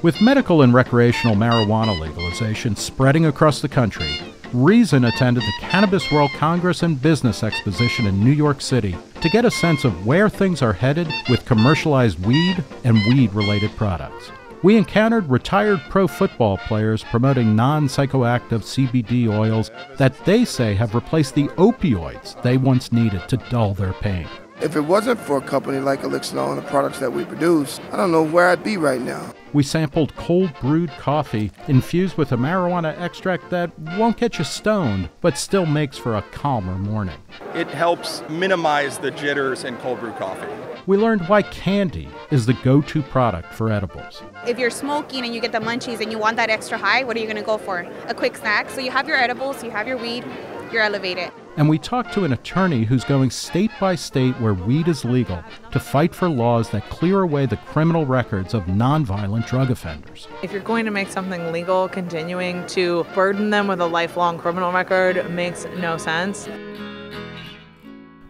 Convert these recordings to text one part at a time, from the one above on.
With medical and recreational marijuana legalization spreading across the country, Reason attended the Cannabis World Congress and Business Exposition in New York City to get a sense of where things are headed with commercialized weed and weed-related products. We encountered retired pro football players promoting non-psychoactive CBD oils that they say have replaced the opioids they once needed to dull their pain. If it wasn't for a company like Elixinol and the products that we produce, I don't know where I'd be right now. We sampled cold-brewed coffee infused with a marijuana extract that won't get you stoned, but still makes for a calmer morning. It helps minimize the jitters in cold brew coffee. We learned why candy is the go-to product for edibles. If you're smoking and you get the munchies and you want that extra high, what are you going to go for? A quick snack. So you have your edibles, you have your weed, you're elevated. And we talked to an attorney who's going state by state where weed is legal to fight for laws that clear away the criminal records of nonviolent drug offenders. If you're going to make something legal, continuing to burden them with a lifelong criminal record makes no sense.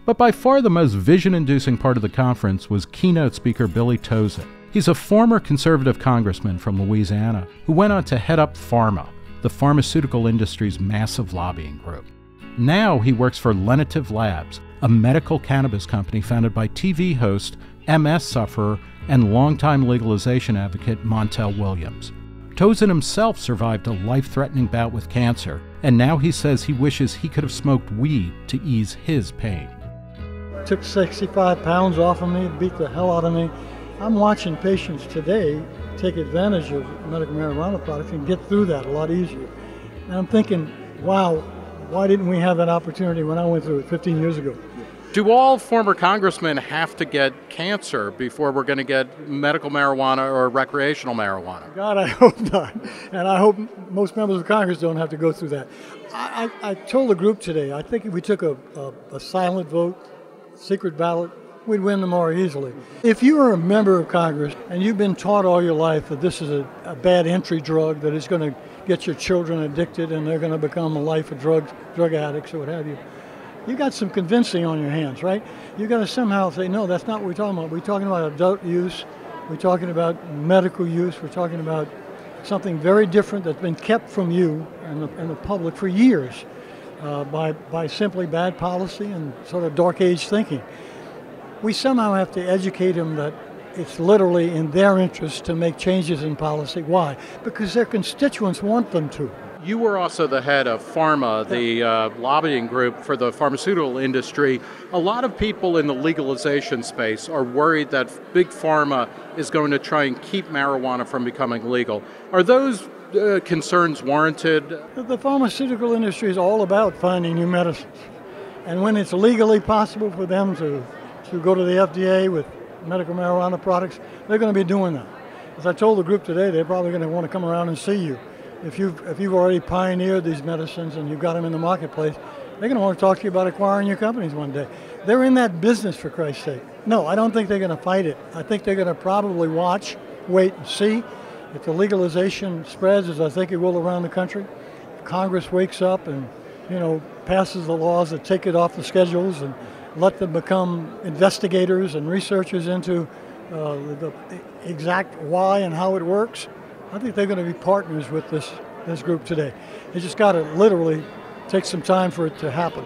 But by far the most vision-inducing part of the conference was keynote speaker Billy Tauzin. He's a former conservative congressman from Louisiana who went on to head up Pharma, the pharmaceutical industry's massive lobbying group. Now he works for Leonard Labs, a medical cannabis company founded by TV host, MS sufferer, and longtime legalization advocate Montel Williams. Tauzin himself survived a life-threatening bout with cancer, and now he says he wishes he could have smoked weed to ease his pain. Took 65 pounds off of me, beat the hell out of me. I'm watching patients today take advantage of medical marijuana products and get through that a lot easier. And I'm thinking, wow, why didn't we have that opportunity when I went through it 15 years ago? Do all former congressmen have to get cancer before we're going to get medical marijuana or recreational marijuana? God, I hope not. And I hope most members of Congress don't have to go through that. I told the group today, I think if we took a silent vote, secret ballot, we'd win them more easily. If you are a member of Congress and you've been taught all your life that this is a bad entry drug, that it's going to get your children addicted and they're going to become a life of drug addicts or what have you, you got some convincing on your hands, right? You got to somehow say, no, that's not what we're talking about. We're talking about adult use. We're talking about medical use. We're talking about something very different that's been kept from you and the public for years by simply bad policy and sort of dark age thinking. We somehow have to educate them that it's literally in their interest to make changes in policy. Why? Because their constituents want them to. You were also the head of Pharma, the lobbying group for the pharmaceutical industry. A lot of people in the legalization space are worried that Big Pharma is going to try and keep marijuana from becoming legal. Are those concerns warranted? The pharmaceutical industry is all about finding new medicines. And when it's legally possible for them to go to the FDA with medical marijuana products, they're going to be doing that. As I told the group today, they're probably going to want to come around and see you. If you've already pioneered these medicines and you've got them in the marketplace, they're going to want to talk to you about acquiring your companies one day. They're in that business, for Christ's sake. No, I don't think they're going to fight it. I think they're going to probably watch, wait and see. If the legalization spreads, as I think it will around the country, Congress wakes up and, passes the laws that take it off the schedules and let them become investigators and researchers into the exact why and how it works. I think they're going to be partners with this group today. They just got to literally take some time for it to happen.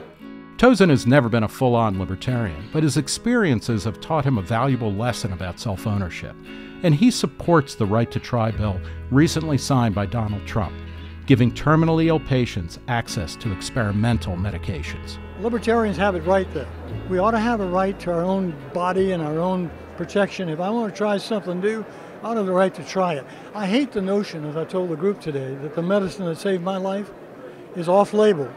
Tauzin has never been a full-on libertarian, but his experiences have taught him a valuable lesson about self-ownership. And he supports the Right to Try bill recently signed by Donald Trump, giving terminally ill patients access to experimental medications. Libertarians have it right there. We ought to have a right to our own body and our own protection. If I want to try something new, I ought to have the right to try it. I hate the notion, as I told the group today, that the medicine that saved my life is off-label,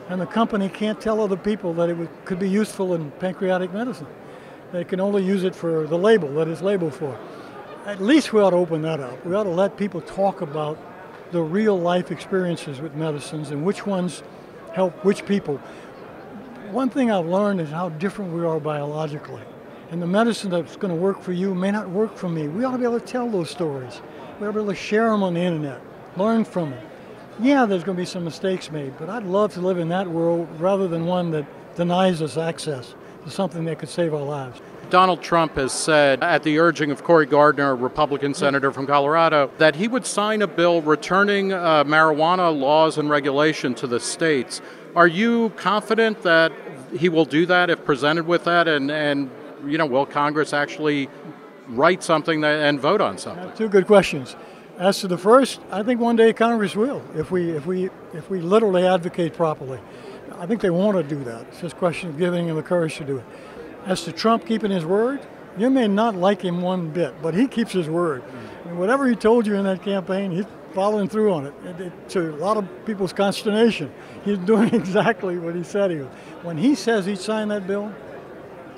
and the company can't tell other people that it could be useful in pancreatic medicine. They can only use it for the label that it's labeled for. At least we ought to open that up. We ought to let people talk about the real-life experiences with medicines and which ones help which people. One thing I've learned is how different we are biologically. And the medicine that's going to work for you may not work for me. We ought to be able to tell those stories. We ought to be able to share them on the internet, learn from them. Yeah, there's going to be some mistakes made, but I'd love to live in that world rather than one that denies us access to something that could save our lives. Donald Trump has said, at the urging of Cory Gardner, a Republican senator from Colorado, that he would sign a bill returning marijuana laws and regulation to the states. Are you confident that he will do that if presented with that? And will Congress actually write something and vote on something? Two good questions. As to the first, I think one day Congress will, if we literally advocate properly. I think they want to do that. It's just a question of giving him the courage to do it. As to Trump keeping his word, you may not like him one bit, but he keeps his word. And whatever he told you in that campaign, he's following through on it. To a lot of people's consternation, he's doing exactly what he said he would. When he says he'd sign that bill,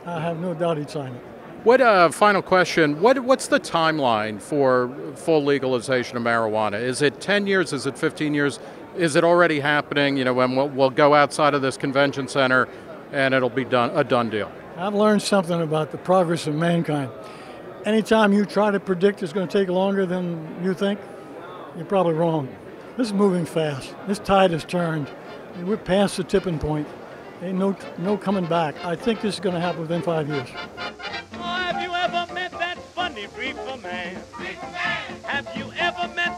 I have no doubt he'd sign it. What final question? What's the timeline for full legalization of marijuana? Is it 10 years? Is it 15 years? Is it already happening? When we'll go outside of this convention center and it'll be a done deal. I've learned something about the progress of mankind. Anytime you try to predict it's going to take longer than you think, you're probably wrong. This is moving fast. This tide has turned. We're past the tipping point. Ain't no coming back. I think this is going to happen within 5 years. Have you ever met that funny reefer man? Have you ever met